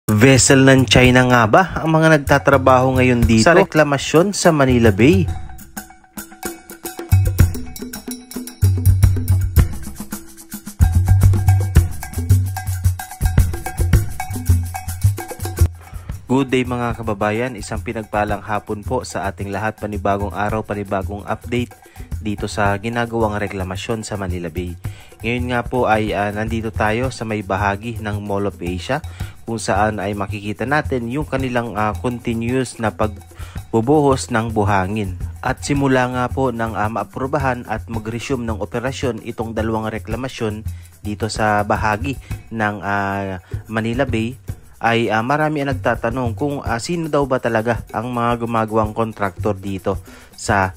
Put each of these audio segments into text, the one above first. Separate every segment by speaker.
Speaker 1: Vessel ng China nga ba ang mga nagtatrabaho ngayon dito sa reklamasyon sa Manila Bay? Good day mga kababayan, isang pinagpalang hapon po sa ating lahat. Panibagong araw, panibagong update dito sa ginagawang reklamasyon sa Manila Bay. Ngayon nga po ay nandito tayo sa may bahagi ng Mall of Asia, kung saan ay makikita natin yung kanilang continuous na pagbubuhos ng buhangin. At simula nga po ng maaprubahan at mag-resume ng operasyon itong dalawang reklamasyon dito sa bahagi ng Manila Bay, ay marami ang nagtatanong kung sino daw ba talaga ang mga gumagawang kontraktor dito sa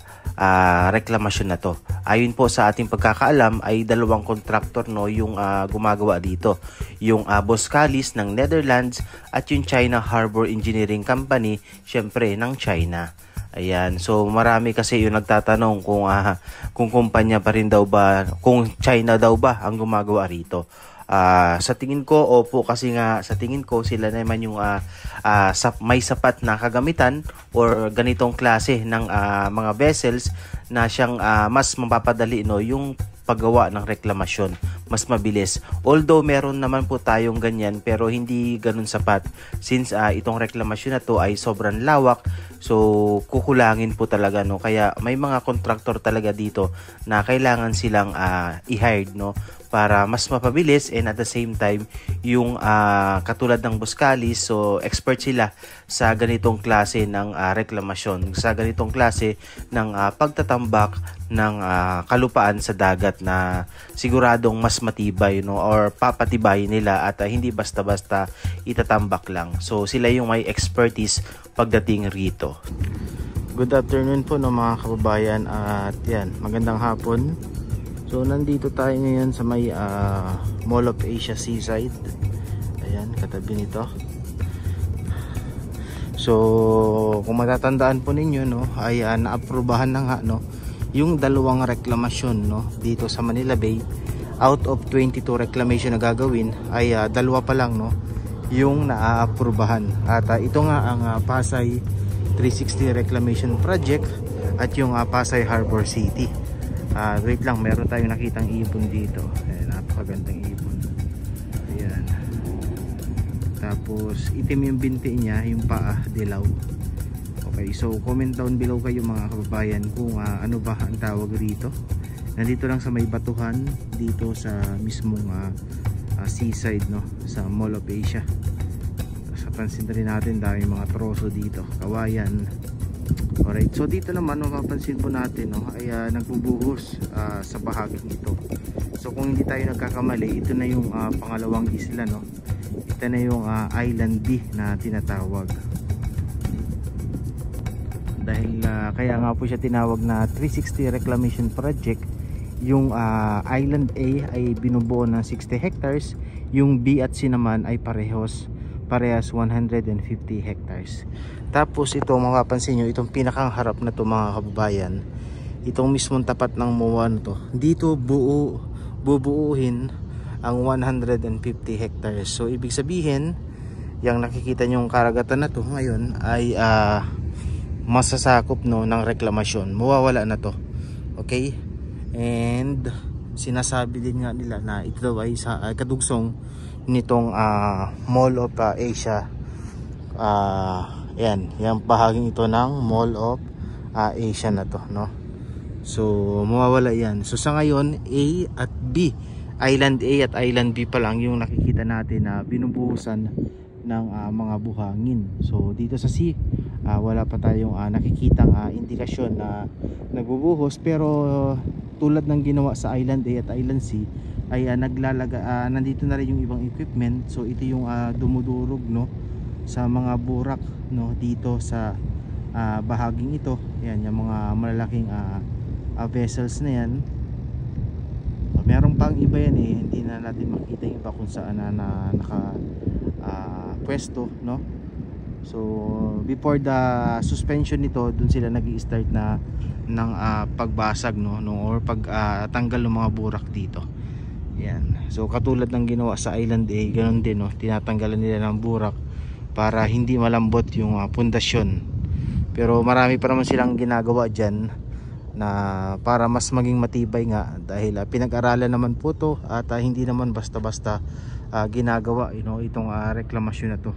Speaker 1: reklamasyon na to. Ayon po sa ating pagkakaalam ay dalawang kontraktor yung gumagawa dito. Yung Boskalis ng Netherlands at yung China Harbor Engineering Company, syempre ng China. Ayan, so marami kasi yung nagtatanong kung kumpanya pa rin daw ba, kung China daw ba ang gumagawa rito. Sa tingin ko, opo, kasi nga sa tingin ko sila naman yung may sapat na kagamitan or ganitong klase ng mga vessels na siyang mas mapapadali yung paggawa ng reklamasyon, mas mabilis. Although meron naman po tayong ganyan pero hindi ganun sapat, since itong reklamasyon na to ay sobrang lawak, so kukulangin po talaga, kaya may mga contractor talaga dito na kailangan silang i-hired para mas mapabilis, and at the same time yung katulad ng Boskalis, so expert sila sa ganitong klase ng reklamasyon, sa ganitong klase ng pagtatambak ng kalupaan sa dagat na siguradong mas matibay or papatibay nila at hindi basta-basta itatambak lang. So sila yung may expertise pagdating rito. Good afternoon po mga kababayan, at yan, magandang hapon. So nandito tayo ngayon sa may Mall of Asia Seaside. Ayan, katabi nito. So kung matatandaan po ninyo ay naaprubahan na nga yung dalawang reklamasyon dito sa Manila Bay. Out of 22 reclamation na gagawin ay dalawa pa lang yung naaprubahan. At ito nga ang Pasay 360 Reclamation Project at yung Pasay Harbor City. Wait lang, meron tayong nakitang ibon dito. Ayan, napakagandang ibon. Ayan. Tapos itim yung binti niya, yung paa dilaw. Okay, so comment down below kayo mga kababayan kung ano ba ang tawag rito. Nandito lang sa may batuhan dito sa mismong seaside sa Mall of Asia. Sa pansin rin natin dahil mga troso dito, kawayan. Alright, so dito naman mapapansin po natin ay nagbubuhos sa bahaging ito. So kung hindi tayo nagkakamali, ito na yung pangalawang isla, ito na yung Island B na tinatawag. Dahil kaya nga po siya tinawag na 360 Reclamation Project. Yung Island A ay binubuo ng 60 hectares, yung B at C naman ay parehas 150 hectares. Tapos ito, mapapansin nyo, itong pinakang harap na to mga kababayan, itong mismong tapat ng MOA to, dito bubuuhin ang 150 hectares. So ibig sabihin, yung nakikita nyo yung karagatan na to ngayon ay masasakop ng reklamasyon, mawawala na to. Okay, and sinasabi din nga nila na ito daw ay kadugsong nitong Mall of Asia. Yan, yung bahaging ito ng Mall of Asia na to, so mawawala yan. So sa ngayon, A at B, Island A at Island B pa lang yung nakikita natin na binubuhusan ng mga buhangin. So dito sa C, wala pa tayong nakikitang indikasyon na nagbubuhos, pero tulad ng ginawa sa Island A at Island C ay nandito na rin yung ibang equipment. So ito yung dumudurog sa mga burak dito sa bahaging ito. Yan, yung mga malalaking vessels na yan. Meron pang iba yan hindi na natin makita yung iba kung saan na naka pwesto, so before the suspension nito, dun sila nag-i-start ng pagbasag or pagtanggal ng mga burak dito. Yan. So katulad ng ginawa sa Island A, ganoon din tinatanggalan nila ng burak para hindi malambot yung pundasyon. Pero marami pa naman silang ginagawa dyan na para mas maging matibay nga, dahil pinag-aralan naman po to at hindi naman basta-basta ginagawa itong reklamasyon na to.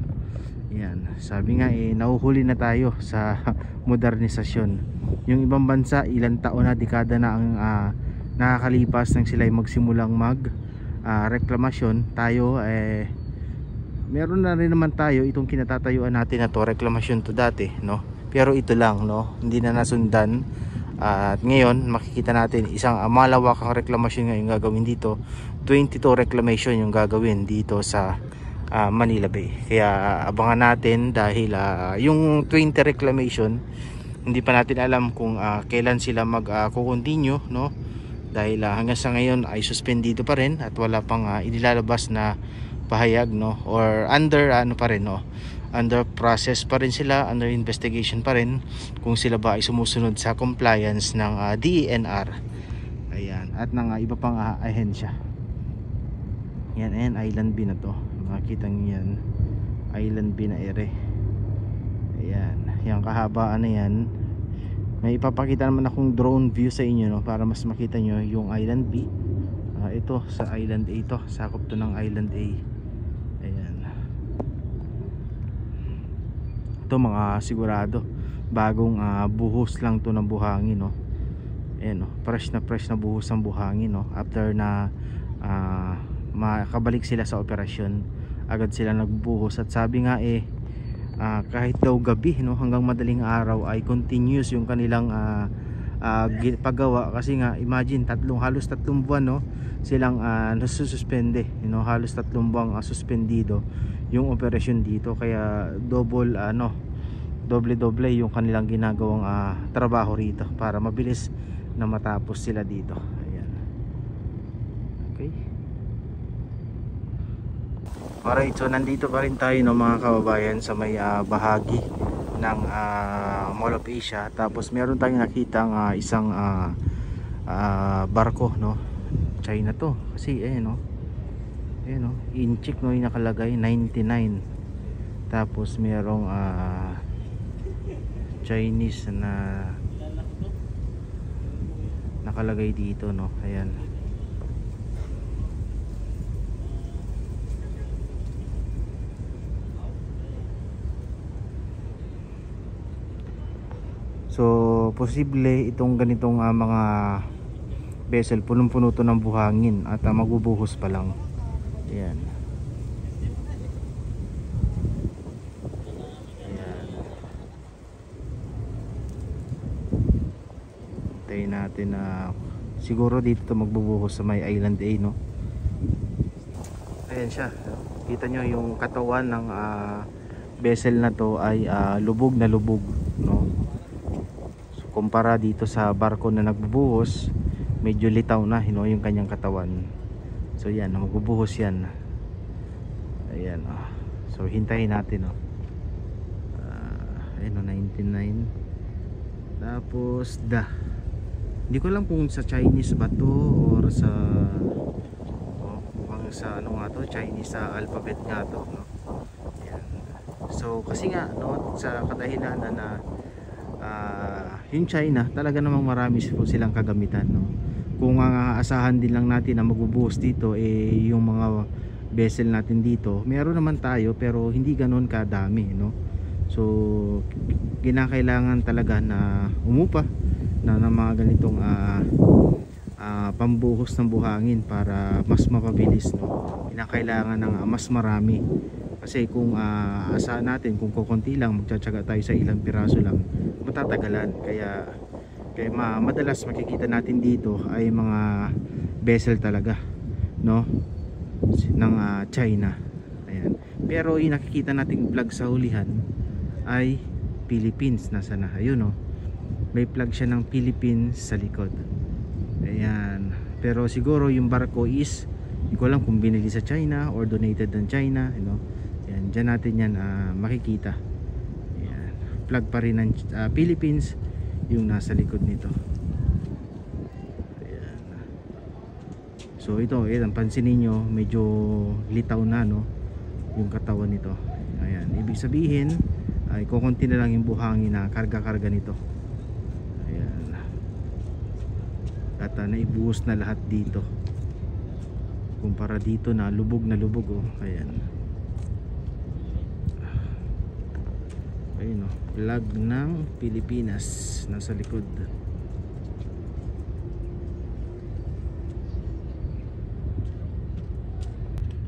Speaker 1: Yan, sabi nga nahuhuli na tayo sa modernisasyon. Yung ibang bansa ilang taon na, dekada na ang nakakalipas nang sila ay magsimulang reklamasyon. Tayo meron na rin naman tayo itong kinatatayuan natin na to, reklamasyon to dati, no? Pero ito lang, no, hindi na nasundan. At ngayon makikita natin isang malawakang reklamasyon ngayon gagawin dito. 22 reclamation yung gagawin dito sa Manila Bay. Kaya abangan natin, dahil yung 20 reclamation hindi pa natin alam kung kailan sila mag-continue, no? Dahil hanggang sa ngayon ay suspendido pa rin at wala pang inilalabas na pahayag, no? Or under pa rin, no? Under process pa rin sila, under investigation pa rin kung sila ba ay sumusunod sa compliance ng DENR. Ayan, at ng iba pang ahensya. Yan, ayan, Island B na to. Makikita nyo yan, Island B na ere. Ayan, yung kahabaan na yan. May ipapakita naman akong drone view sa inyo, no, para mas makita nyo yung Island B. Ito sa Island A to, sakop to ng Island A. Ayan, ito mga sigurado bagong buhos lang to ng buhangin, no. Ayan, no, fresh na buhos ang buhangin, no. After na makabalik sila sa operasyon, agad sila nagbuhos. At sabi nga kahit daw gabi, no, hanggang madaling araw ay continuous yung kanilang paggawa. Kasi nga imagine halos 3 buwan, no, silang nasususpende, halos 3 buwang suspendido yung operasyon dito. Kaya doble yung kanilang ginagawang trabaho rito para mabilis na matapos sila dito. Ayan. Okay. Alright, so nandito pa rin tayo, no, mga kababayan, sa may bahagi ng Mall of Asia. Tapos meron tayong nakitang isang barko, no. China to kasi no. Ayan, no, incheck, no, yung nakalagay 99. Tapos merong Chinese na nakalagay dito, no. Ayan. So posible itong ganitong mga vessel punong-puno to ng buhangin at magbubuhos pa lang. Ayan. Ayan. Tayo natin na siguro dito to magbubuhos sa may Island A, no. Ayan siya. Kita nyo yung katawan ng vessel na to ay lubog na lubog, no. Kumpara dito sa barko na nagbubuhos, medyo litaw na, yung kanyang katawan. So yan, magbubuhos yan. Ayan, so hintayin natin, ayun, 99. Tapos hindi ko alam kung sa Chinese ba to or sa mukhang sa nga to, Chinese alphabet nga to, no. Ayan. So kasi nga, no, sa kadahilanan na yung China talaga namang marami silang kagamitan, no. Kung aasahan din lang natin na magbubuhos dito yung mga vessel natin dito, meron naman tayo pero hindi ganoon kadami, no. So kinakailangan talaga na umupa na ng mga ganitong pambuhos ng buhangin para mas mapabilis, no. Kinakailangan ng mas marami. Kasi kung asahan natin kung kukunti lang, magtsatsaga tayo sa ilang piraso lang, matatagalan. Kaya madalas makikita natin dito ay mga vessel talaga, no, ng China. Ayan. Pero yung nakikita nating flag sa hulihan ay Philippines. Nasa na? Ayun, no. May flag siya ng Philippines sa likod. Ayan. Pero siguro yung barko is, hindi ko alam kung binili sa China or donated ng China, Ayan, dyan natin yan makikita. Ayan. Flag pa rin ng Philippines yung nasa likod nito. Ayan. So ito, pansinin nyo, medyo litaw na, no, yung katawan nito. Ayan, ibig ibig sabihin ay kukunti na lang yung buhangin na karga-karga nito. Ayan. At naibuhos na lahat dito kumpara dito na lubog oh. Ayan. Ayun oh, flag ng Pilipinas nasa likod.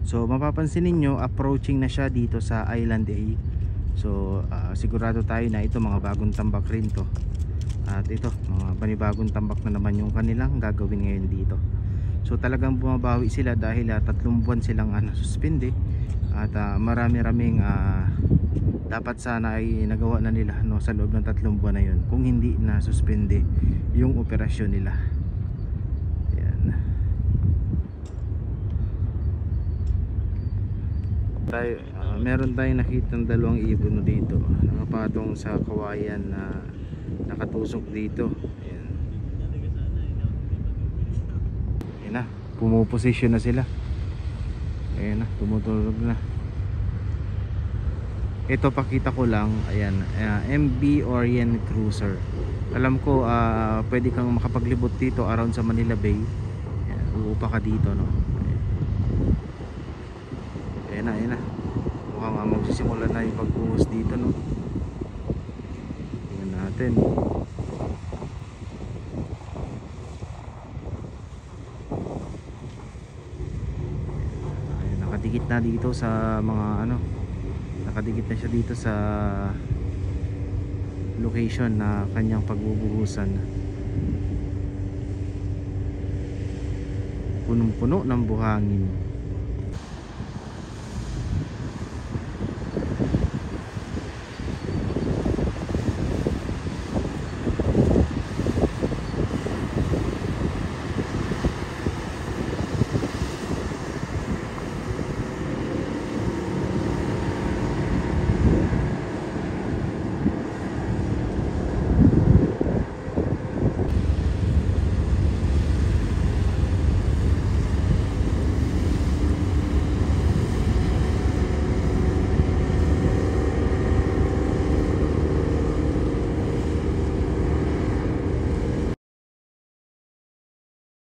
Speaker 1: So mapapansin ninyo, approaching na siya dito sa Island A. So sigurado tayo na ito mga bagong tambak rin to. At ito mga panibagong tambak na naman yung kanilang gagawin ngayon dito. So talagang bumabawi sila dahil 3 buwan silang suspende. At marami-raming dapat sana ay nagawa na nila sa loob ng 3 buwan na yun, kung hindi na suspende yung operasyon nila. Meron tayong nakitang 2 ibon dito nakapatong sa kawayan na nakatusok dito. Ayan. Ayan na, pumuposisyon na sila. Ayan na, tumutulog na. Ito pakita ko lang. Ayan, MB Orient Cruiser. Alam ko pwede kang makapaglibot dito around sa Manila Bay. Ayan, uupa ka dito no. Ayan na. Mukhang magsisimula na yung pagbuhos dito no. Tingnan natin. Ayan, nakadikit na dito sa mga nakadikit na siya dito sa location na kanyang pagbubuhusan. Punong-puno ng buhangin.